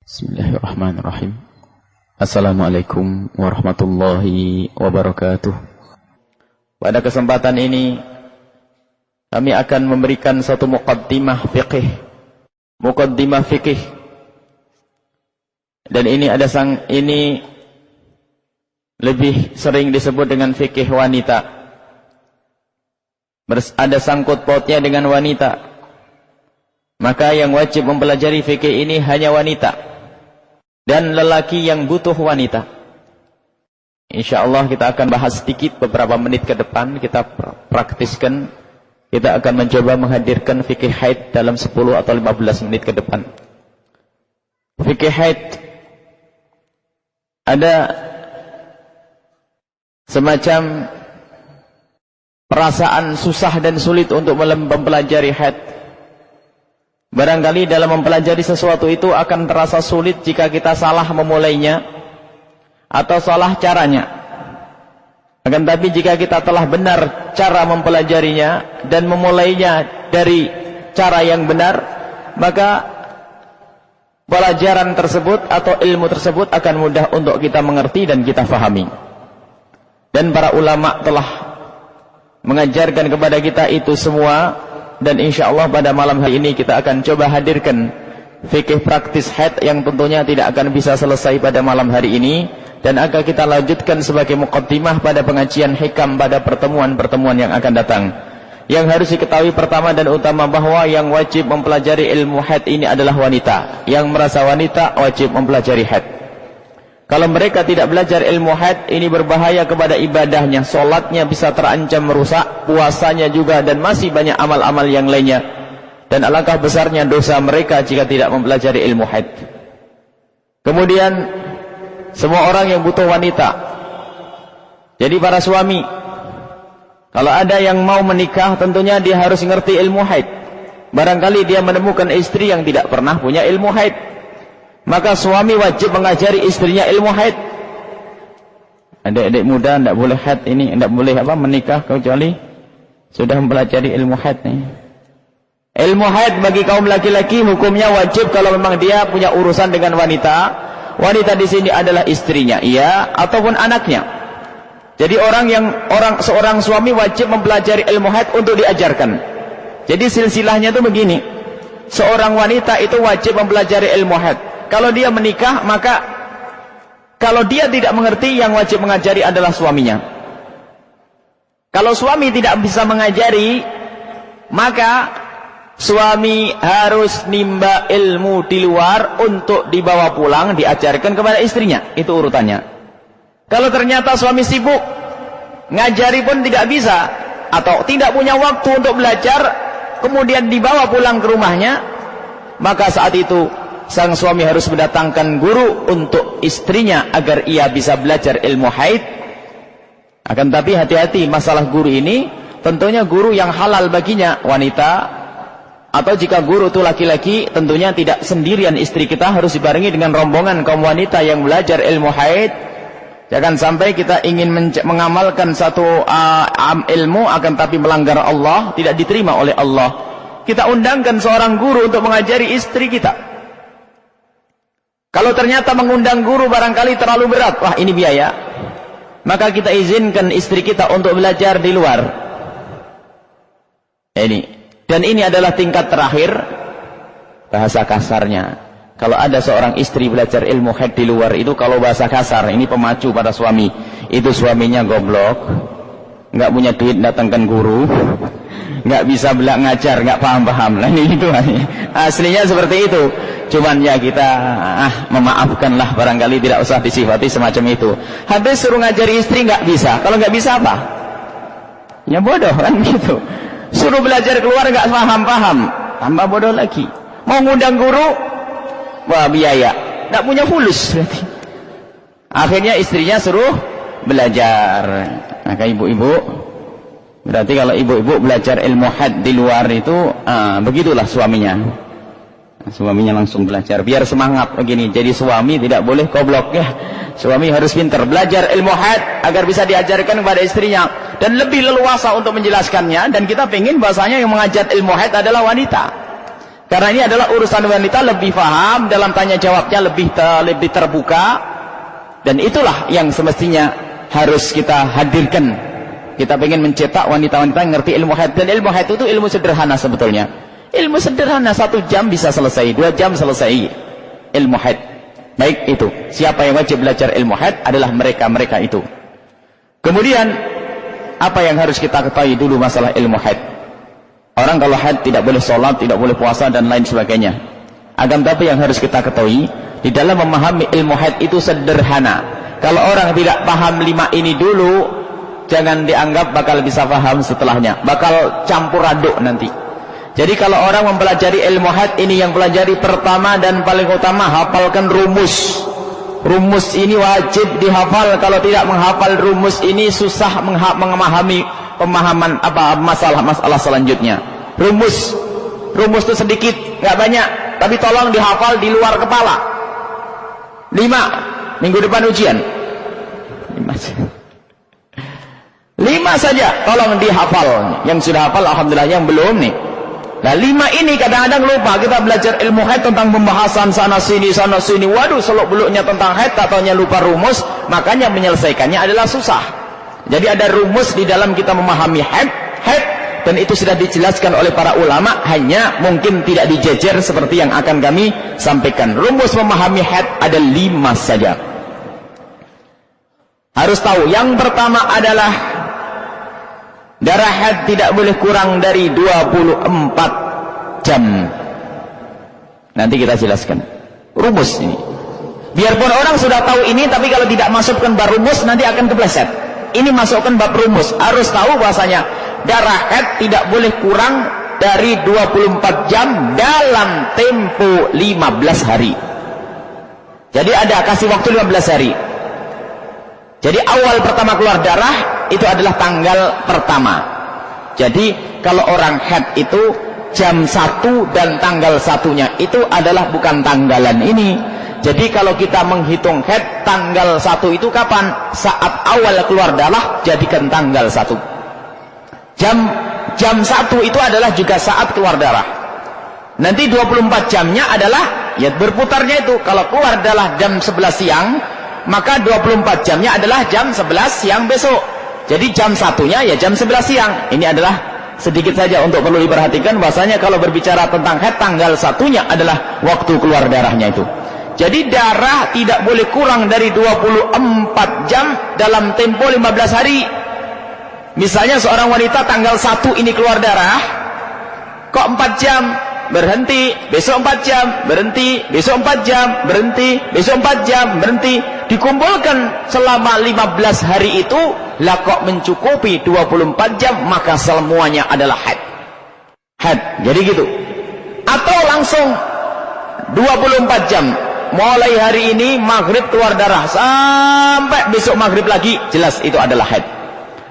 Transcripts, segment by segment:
Bismillahirrahmanirrahim. Assalamualaikum warahmatullahi wabarakatuh. Pada kesempatan ini kami akan memberikan satu muqaddimah fikih. Dan ini ini lebih sering disebut dengan fikih wanita. Ada sangkut pautnya dengan wanita. Maka yang wajib mempelajari fikih ini hanya wanita dan lelaki yang butuh wanita. InsyaAllah kita akan bahas sedikit beberapa menit ke depan. Kita praktiskan. Kita akan mencoba menghadirkan fikih haid dalam 10 atau 15 menit ke depan. Fikih haid ada semacam perasaan susah dan sulit untuk mempelajari haid. Barangkali dalam mempelajari sesuatu itu akan terasa sulit jika kita salah memulainya atau salah caranya. Akan tapi jika kita telah benar cara mempelajarinya dan memulainya dari cara yang benar, maka pelajaran tersebut atau ilmu tersebut akan mudah untuk kita mengerti dan kita fahami. Dan para ulama telah mengajarkan kepada kita itu semua. Dan insyaAllah pada malam hari ini kita akan coba hadirkan fikih praktis haid yang tentunya tidak akan bisa selesai pada malam hari ini. Dan akan kita lanjutkan sebagai muqaddimah pada pengajian hikam pada pertemuan-pertemuan yang akan datang. Yang harus diketahui pertama dan utama bahwa yang wajib mempelajari ilmu haid ini adalah wanita. Yang merasa wanita wajib mempelajari haid. Kalau mereka tidak belajar ilmu haid, ini berbahaya kepada ibadahnya. Solatnya bisa terancam merusak, puasanya juga, dan masih banyak amal-amal yang lainnya. Dan alangkah besarnya dosa mereka jika tidak mempelajari ilmu haid. Kemudian, semua orang yang butuh wanita. Jadi para suami, kalau ada yang mau menikah, tentunya dia harus mengerti ilmu haid. Barangkali dia menemukan istri yang tidak pernah punya ilmu haid. Maka suami wajib mengajari istrinya ilmu haid. Adik-adik muda tidak boleh haid ini, tidak boleh menikah kecuali sudah mempelajari ilmu haid nih. Ilmu haid bagi kaum laki-laki hukumnya wajib kalau memang dia punya urusan dengan wanita. Wanita di sini adalah istrinya, iya, ataupun anaknya. Jadi seorang suami wajib mempelajari ilmu haid untuk diajarkan. Jadi silsilahnya itu begini. Seorang wanita itu wajib mempelajari ilmu haid. Kalau dia menikah, maka kalau dia tidak mengerti, yang wajib mengajari adalah suaminya. Kalau suami tidak bisa mengajari, maka suami harus nimba ilmu di luar untuk dibawa pulang, diajarkan kepada istrinya. Itu urutannya. Kalau ternyata suami sibuk, ngajari pun tidak bisa, atau tidak punya waktu untuk belajar, kemudian dibawa pulang ke rumahnya, maka saat itu sang suami harus mendatangkan guru untuk istrinya agar ia bisa belajar ilmu haid. Akan tapi hati-hati masalah guru ini, tentunya guru yang halal baginya, wanita, atau jika guru itu laki-laki, tentunya tidak sendirian istri kita, harus dibarengi dengan rombongan kaum wanita yang belajar ilmu haid. Jangan sampai kita ingin mengamalkan satu ilmu akan tapi melanggar Allah, tidak diterima oleh Allah. Kita undangkan seorang guru untuk mengajari istri kita. Kalau ternyata mengundang guru barangkali terlalu berat, wah ini biaya, maka kita izinkan istri kita untuk belajar di luar. Dan ini adalah tingkat terakhir. Bahasa kasarnya, kalau ada seorang istri belajar ilmu haid di luar, itu kalau bahasa kasar, ini pemacu pada suami. Itu suaminya goblok, nggak punya duit datangkan guru, nggak bisa ngajar, nggak paham-paham. Nah ini itu aslinya seperti itu. Cuman ya kita memaafkanlah, barangkali tidak usah disifati semacam itu. Habis suruh ngajari istri nggak bisa. Kalau nggak bisa apa? Ya bodoh kan gitu. Suruh belajar keluar nggak paham-paham, tambah bodoh lagi. Mau ngundang guru, wah biaya, nggak punya fulus berarti. Akhirnya istrinya suruh belajar. Maka ibu-ibu, berarti kalau ibu-ibu belajar ilmu haid di luar itu, begitulah suaminya. Suaminya langsung belajar, biar semangat begini. Jadi suami tidak boleh goblok ya. Suami harus pintar, belajar ilmu haid agar bisa diajarkan kepada istrinya dan lebih leluasa untuk menjelaskannya. Dan kita ingin bahasanya yang mengajar ilmu haid adalah wanita. Karena ini adalah urusan wanita, lebih paham, dalam tanya jawabnya lebih terbuka, dan itulah yang semestinya harus kita hadirkan. Kita ingin mencetak wanita-wanita yang ngerti ilmu haid, dan ilmu haid itu ilmu sederhana sebetulnya. Ilmu sederhana, 1 jam bisa selesai, 2 jam selesai ilmu haid. Baik itu, siapa yang wajib belajar ilmu haid adalah mereka-mereka itu. Kemudian, apa yang harus kita ketahui dulu masalah ilmu haid? Orang kalau haid tidak boleh sholat, tidak boleh puasa, dan lain sebagainya. Akan tapi yang harus kita ketahui, di dalam memahami ilmu haid itu sederhana. Kalau orang tidak paham 5 ini dulu, jangan dianggap bakal bisa paham setelahnya. Bakal campur aduk nanti. Jadi kalau orang mempelajari ilmu haid ini, yang pelajari pertama dan paling utama, hafalkan rumus. Rumus ini wajib dihafal. Kalau tidak menghafal rumus ini, susah memahami pemahaman masalah selanjutnya. Rumus itu sedikit, nggak banyak, tapi tolong dihafal di luar kepala. 5 minggu depan ujian. 5 saja tolong dihafal. Yang sudah hafal alhamdulillah, yang belum nih. Nah 5 ini kadang-kadang lupa. Kita belajar ilmu haid tentang pembahasan sana sini. Waduh, seluk-beluknya tentang haid, katanya lupa rumus. Makanya menyelesaikannya adalah susah. Jadi ada rumus di dalam kita memahami haid, dan itu sudah dijelaskan oleh para ulama, hanya mungkin tidak dijejer seperti yang akan kami sampaikan. Rumus memahami haid ada 5 saja. Harus tahu, yang pertama adalah darah haid tidak boleh kurang dari 24 jam. Nanti kita jelaskan rumus ini. Biarpun orang sudah tahu ini, tapi kalau tidak masukkan bab rumus nanti akan kepleset. Ini masukkan bab rumus. Harus tahu bahasanya darah haid tidak boleh kurang dari 24 jam dalam tempo 15 hari. Jadi ada kasih waktu 15 hari. Jadi awal pertama keluar darah itu adalah tanggal pertama. Jadi kalau orang haid itu jam 1 dan tanggal 1-nya itu adalah bukan tanggalan ini. Jadi kalau kita menghitung haid, tanggal 1 itu kapan? Saat awal keluar darah, jadikan tanggal 1. Jam 1 itu adalah juga saat keluar darah. Nanti 24 jamnya adalah ya berputarnya itu. Kalau keluar darah jam 11 siang, maka 24 jamnya adalah jam 11 siang besok. Jadi jam 1-nya ya jam 11 siang. Ini adalah sedikit saja untuk perlu diperhatikan bahasanya kalau berbicara tentang haid, tanggal 1-nya adalah waktu keluar darahnya itu. Jadi darah tidak boleh kurang dari 24 jam dalam tempo 15 hari. Misalnya seorang wanita tanggal 1 ini keluar darah, kok 4 jam, berhenti, besok 4 jam, berhenti, besok 4 jam, berhenti, besok 4 jam, berhenti. Dikumpulkan selama 15 hari itu, lah kok mencukupi 24 jam, maka semuanya adalah haid. Haid, jadi gitu. Atau langsung 24 jam. Mulai hari ini maghrib keluar darah sampai besok maghrib lagi, jelas itu adalah haid.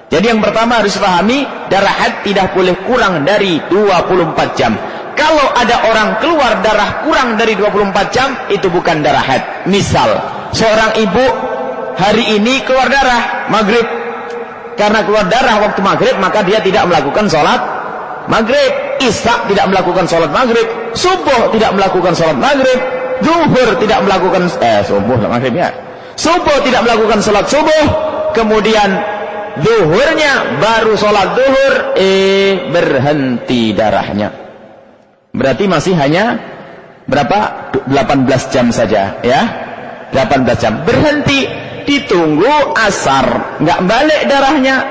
Jadi yang pertama harus pahami, darah haid tidak boleh kurang dari 24 jam. Kalau ada orang keluar darah kurang dari 24 jam, itu bukan darah haid. Misal seorang ibu hari ini keluar darah maghrib, karena keluar darah waktu maghrib maka dia tidak melakukan sholat maghrib. Isya tidak melakukan sholat maghrib, subuh tidak melakukan sholat maghrib, zuhur tidak melakukan subuh tidak melakukan sholat subuh, kemudian zuhurnya baru sholat zuhur, berhenti darahnya. Berarti masih hanya berapa? 18 jam saja ya, 18 jam. Berhenti, ditunggu asar, nggak balik darahnya.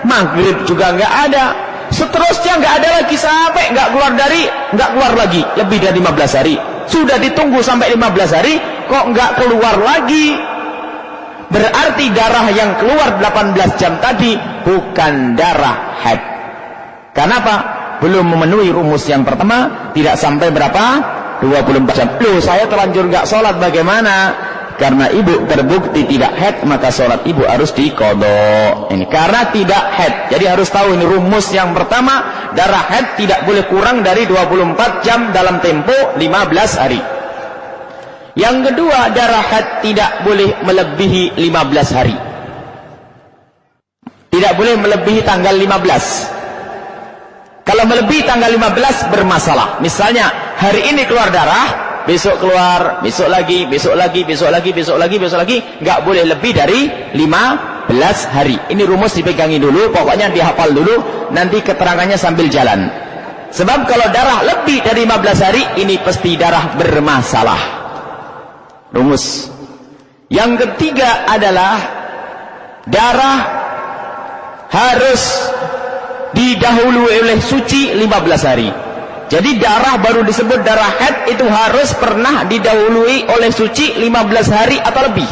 Maghrib juga nggak ada, seterusnya nggak ada lagi sampai nggak keluar lagi lebih dari 15 hari. Sudah ditunggu sampai 15 hari kok nggak keluar lagi, berarti darah yang keluar 18 jam tadi bukan darah haid. Kenapa? Belum memenuhi rumus yang pertama, tidak sampai berapa? 24 jam. Loh, saya terlanjur nggak sholat, bagaimana? Karena ibu terbukti tidak haid, maka sholat ibu harus diqadha. Ini karena tidak haid. Jadi harus tahu ini rumus yang pertama, darah haid tidak boleh kurang dari 24 jam dalam tempo 15 hari. Yang kedua, darah haid tidak boleh melebihi 15 hari. Tidak boleh melebihi tanggal 15. Kalau melebihi tanggal 15 bermasalah. Misalnya hari ini keluar darah, besok keluar, besok lagi, besok lagi, besok lagi, besok lagi, besok lagi, nggak boleh lebih dari 15 hari. Ini rumus dipegangi dulu, pokoknya dihafal dulu, nanti keterangannya sambil jalan. Sebab kalau darah lebih dari 15 hari, ini pasti darah bermasalah. Rumus. Yang ketiga adalah darah harus didahului oleh suci 15 hari. Jadi darah baru disebut darah haid itu harus pernah didahului oleh suci 15 hari atau lebih.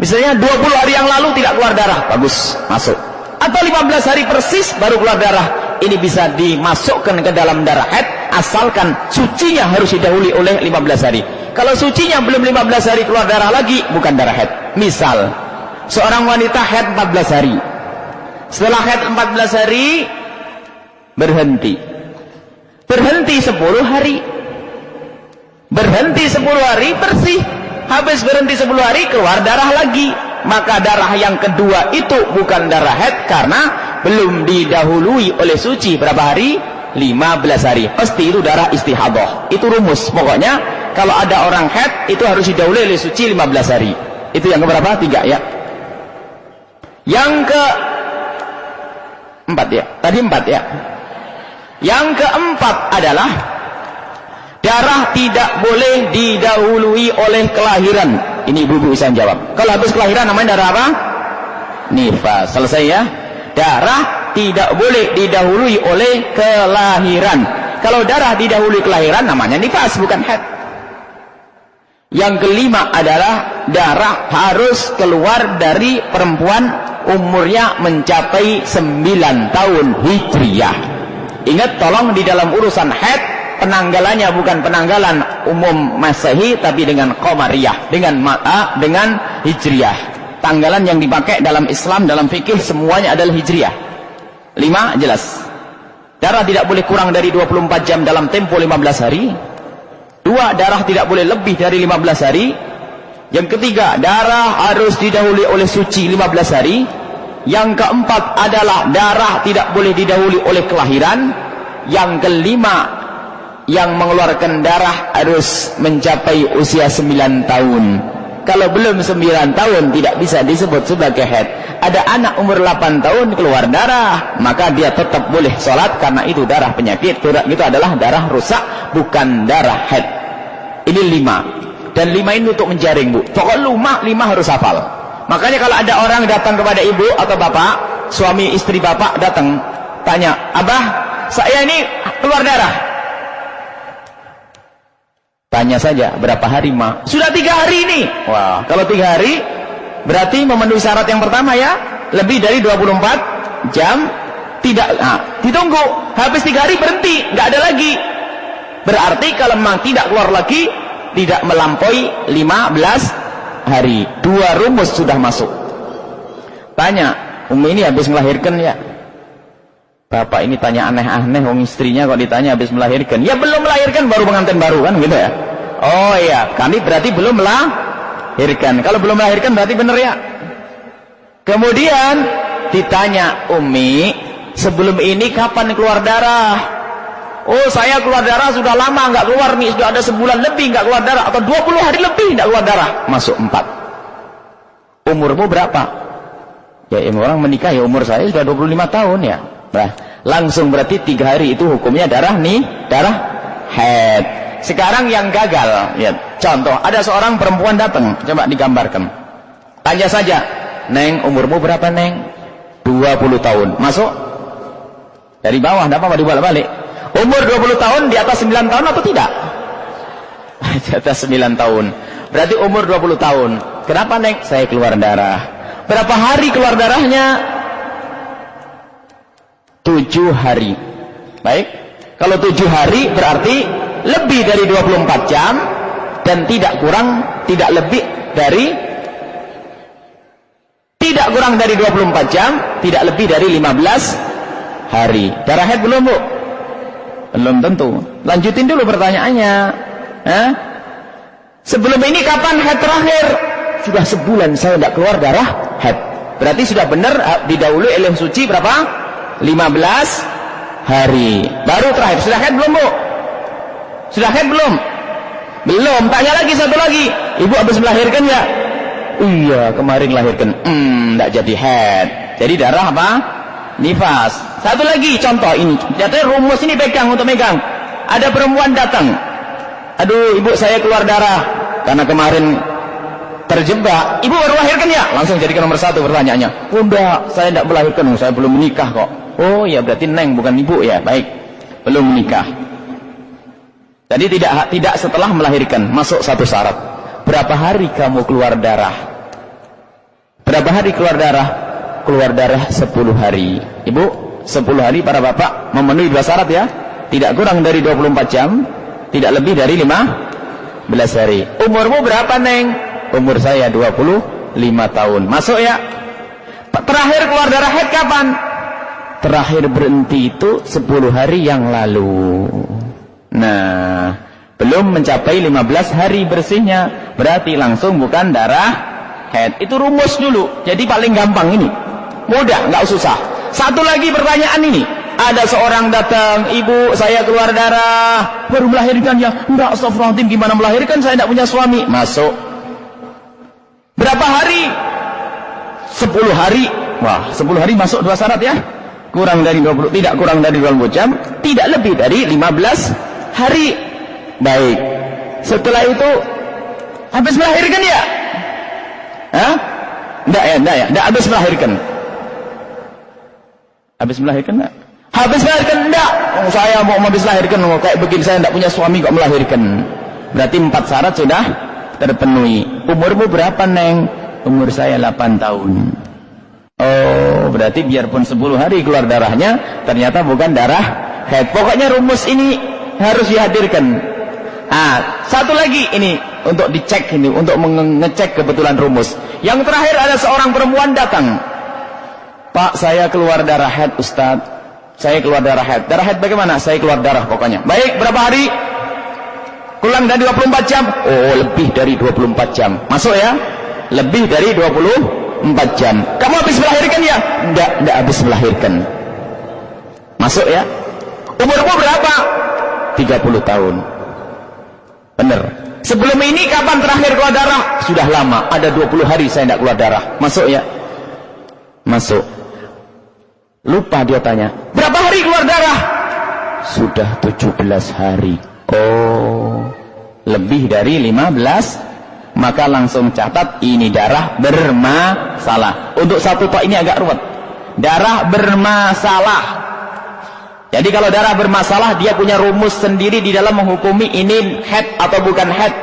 Misalnya 20 hari yang lalu tidak keluar darah, bagus, masuk. Atau 15 hari persis baru keluar darah, ini bisa dimasukkan ke dalam darah haid, asalkan sucinya harus didahului oleh 15 hari. Kalau sucinya belum 15 hari keluar darah lagi, bukan darah haid. Misal seorang wanita haid 14 hari, setelah haid 14 hari berhenti 10 hari, berhenti 10 hari bersih, habis berhenti 10 hari keluar darah lagi, maka darah yang kedua itu bukan darah haid karena belum didahului oleh suci berapa hari? 15 hari. Pasti itu darah istihadah. Itu rumus. Pokoknya kalau ada orang haid itu harus didahului oleh suci 15 hari. Itu yang keberapa? 3 ya. Yang keempat ya. Tadi 4 ya. Yang keempat adalah darah tidak boleh didahului oleh kelahiran. Ini ibu-ibu bisa jawab. Kalau habis kelahiran namanya darah apa? Nifas. Selesai ya. Darah tidak boleh didahului oleh kelahiran. Kalau darah didahului kelahiran namanya nifas, bukan haid. Yang kelima adalah darah harus keluar dari perempuan umurnya mencapai 9 tahun hijriyah. Ingat, tolong di dalam urusan haid penanggalannya bukan penanggalan umum Masehi tapi dengan Qamariyah, dengan hijriyah. Tanggalan yang dipakai dalam Islam, dalam fikih semuanya adalah hijriyah. 5 jelas. Darah tidak boleh kurang dari 24 jam dalam tempo 15 hari. 2, darah tidak boleh lebih dari 15 hari. Yang ketiga, darah harus didahului oleh suci 15 hari. Yang keempat adalah darah tidak boleh didahului oleh kelahiran. Yang kelima, yang mengeluarkan darah harus mencapai usia 9 tahun. Kalau belum 9 tahun tidak bisa disebut sebagai haid. Ada anak umur 8 tahun keluar darah, maka dia tetap boleh sholat karena itu darah penyakit. Itu adalah darah rusak, bukan darah haid. Ini 5. Dan 5 ini untuk menjaring, Bu. Pokoknya 5 harus hafal. Makanya kalau ada orang datang kepada ibu atau bapak, suami istri bapak datang, tanya, "Abah, saya ini keluar darah." Tanya saja, berapa hari, Ma? Sudah 3 hari ini. Wah, kalau 3 hari berarti memenuhi syarat yang pertama ya. Lebih dari 24 jam tidak. Nah, ditunggu. Habis 3 hari berhenti, nggak ada lagi. Berarti kalau memang tidak keluar lagi, tidak melampaui 15 hari. 2 rumus sudah masuk. Tanya, Umi ini habis melahirkan ya? Bapak ini tanya aneh-aneh, wong istrinya kok ditanya habis melahirkan. Ya belum melahirkan, baru pengantin baru kan gitu ya. Oh iya, kami berarti belum melahirkan. Kalau belum melahirkan berarti benar ya. Kemudian ditanya, Umi, sebelum ini kapan keluar darah? Oh, saya keluar darah sudah lama nggak keluar nih, sudah ada sebulan lebih nggak keluar darah, atau 20 hari lebih nggak keluar darah. Masuk 4. Umurmu berapa? Ya orang menikah ya umur saya sudah 25 tahun ya. Nah, langsung berarti 3 hari itu hukumnya darah nih, darah haid. Sekarang yang gagal, ya, contoh, ada seorang perempuan datang, coba digambarkan. Tanya saja, Neng, umurmu berapa, Neng? 20 tahun. Masuk? Dari bawah, tidak apa-apa dibalik-balik. Umur 20 tahun di atas 9 tahun atau tidak? Di atas 9 tahun. Berarti umur 20 tahun. Kenapa, Neng? Saya keluar darah. Berapa hari keluar darahnya? 7 hari. Baik. Kalau 7 hari berarti lebih dari 24 jam dan tidak kurang, tidak lebih dari 24 jam, tidak lebih dari 15 hari. Darah haid belum, Bu? Belum tentu. Lanjutin dulu pertanyaannya. Sebelum ini kapan haid terakhir? Sudah sebulan saya tidak keluar darah haid. Berarti sudah benar didahului oleh suci berapa? 15 hari. Baru terakhir. Sudah haid belum, Bu? Sudah haid belum? Belum. Tanya lagi satu lagi. Ibu habis melahirkan ya? Iya, kemarin lahirkan. Enggak jadi haid. Jadi darah apa? Nifas. Satu lagi contoh ini. Jadi rumus ini pegang untuk megang. Ada perempuan datang. Aduh, ibu saya keluar darah karena kemarin terjebak. Ibu baru lahirkan ya? Langsung jadikan nomor 1 pertanyaannya. Oh enggak, saya tidak melahirkan. Saya belum menikah kok. Oh ya, berarti neng bukan ibu ya. Baik, belum menikah. Jadi tidak setelah melahirkan. Masuk satu syarat. Berapa hari kamu keluar darah? Berapa hari keluar darah? Keluar darah 10 hari. Ibu, 10 hari para bapak memenuhi 2 syarat ya. Tidak kurang dari 24 jam, tidak lebih dari 15 hari. Umurmu berapa, Neng? Umur saya 25 tahun. Masuk ya. Terakhir keluar darah haid kapan? Terakhir berhenti itu 10 hari yang lalu. Nah, belum mencapai 15 hari bersihnya, berarti langsung bukan darah haid. Itu rumus dulu. Jadi paling gampang ini. Mudah, nggak susah. Satu lagi pertanyaan ini. Ada seorang datang, ibu saya keluar darah, baru melahirkan ya. Enggak, astagfirullahaladzim, gimana melahirkan, saya tidak punya suami. Masuk. Berapa hari? 10 hari. Wah, 10 hari masuk 2 syarat ya. Kurang dari 20, tidak kurang dari 20 jam, tidak lebih dari 15 hari. Baik. Setelah itu habis melahirkan ya? Hah? Enggak ya, enggak habis melahirkan. Habis melahirkan enggak? Habis melahirkan enggak? Oh, saya mau habis melahirkan, oh, kayak begini saya enggak punya suami kok melahirkan. Berarti 4 syarat sudah terpenuhi. Umurmu berapa, Neng? Umur saya 8 tahun. Oh, berarti biarpun 10 hari keluar darahnya, ternyata bukan darah haid. Pokoknya rumus ini harus dihadirkan. Satu lagi ini untuk dicek ini, untuk mengecek kebetulan rumus. Yang terakhir ada seorang perempuan datang. Pak, saya keluar darah haid, Ustaz. Saya keluar darah haid. Darah haid bagaimana? Saya keluar darah pokoknya. Baik, berapa hari? Kurang dari 24 jam? Oh, lebih dari 24 jam. Masuk ya? Lebih dari 24 jam. Kamu habis melahirkan ya? Enggak habis melahirkan. Masuk ya? Umurmu berapa? 30 tahun. Benar. Sebelum ini kapan terakhir keluar darah? Sudah lama. Ada 20 hari saya tidak keluar darah. Masuk ya? Masuk. Lupa dia tanya, berapa hari keluar darah? Sudah 17 hari. Oh, lebih dari 15. Maka langsung catat, ini darah bermasalah. Untuk satu tok ini agak ruwet. Darah bermasalah. Jadi kalau darah bermasalah, dia punya rumus sendiri di dalam menghukumi ini haid atau bukan haid.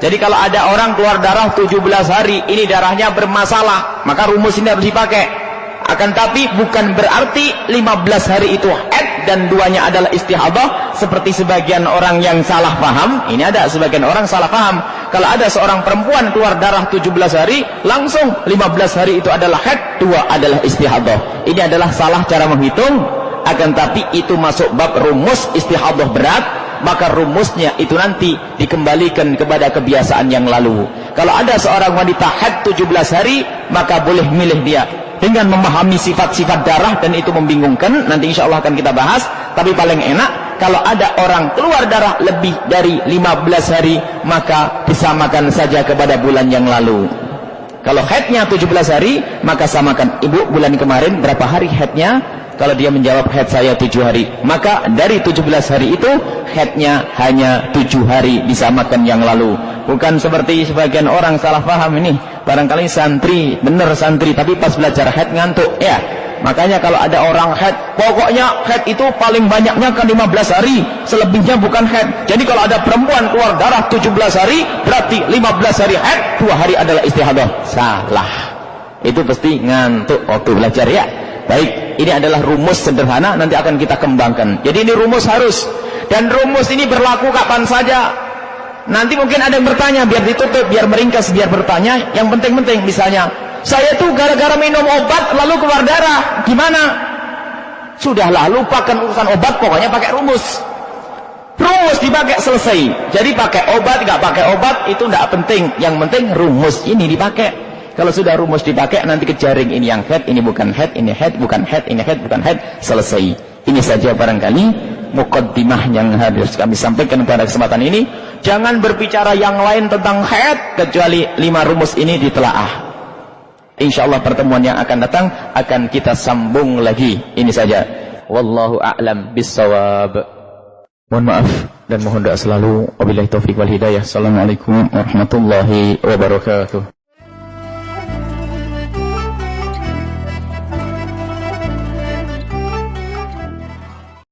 Jadi kalau ada orang keluar darah 17 hari, ini darahnya bermasalah, maka rumus ini harus dipakai. Akan tapi bukan berarti 15 hari itu haid dan duanya adalah istihadah, seperti sebagian orang yang salah paham. Ini ada sebagian orang salah paham. Kalau ada seorang perempuan keluar darah 17 hari, langsung 15 hari itu adalah haid, 2 adalah istihadah. Ini adalah salah cara menghitung. Akan tapi itu masuk bab rumus istihadah berat, maka rumusnya itu nanti dikembalikan kepada kebiasaan yang lalu. Kalau ada seorang wanita haid 17 hari, maka boleh milih dia dengan memahami sifat-sifat darah, dan itu membingungkan, nanti insya Allah akan kita bahas. Tapi paling enak kalau ada orang keluar darah lebih dari 15 hari, maka disamakan saja kepada bulan yang lalu. Kalau haidnya 17 hari, maka samakan, ibu bulan kemarin berapa hari haidnya? Kalau dia menjawab haid saya 7 hari, maka dari 17 hari itu haidnya hanya 7 hari, disamakan yang lalu. Bukan seperti sebagian orang salah paham ini. Barangkali santri, benar santri, tapi pas belajar haid ngantuk ya. Makanya kalau ada orang haid, pokoknya haid itu paling banyaknya kan 15 hari, selebihnya bukan haid. Jadi kalau ada perempuan keluar darah 17 hari, berarti 15 hari haid, 2 hari adalah istihadah. Salah. Itu pasti ngantuk waktu belajar ya. Baik, ini adalah rumus sederhana, nanti akan kita kembangkan. Jadi ini rumus harus, dan rumus ini berlaku kapan saja. Nanti mungkin ada yang bertanya, biar ditutup, biar meringkas, biar bertanya yang penting-penting. Misalnya, saya tuh gara-gara minum obat lalu keluar darah, gimana? Sudahlah, lupakan urusan obat, pokoknya pakai rumus. Rumus dipakai, selesai. Jadi pakai obat, nggak pakai obat, itu nggak penting. Yang penting rumus ini dipakai. Kalau sudah rumus dipakai, nanti kejaring, ini yang haid, ini bukan haid, ini haid, bukan haid, ini haid, bukan haid, selesai. Ini saja barangkali muqaddimah yang harus kami sampaikan pada kesempatan ini. Jangan berbicara yang lain tentang haid kecuali 5 rumus ini ditelaah. Insyaallah pertemuan yang akan datang akan kita sambung lagi. Ini saja. Wallahu a'lam bissawab. Mohon maaf dan mohon doa selalu. Wabillahi taufiq wal hidayah. Assalamualaikum warahmatullahi wabarakatuh.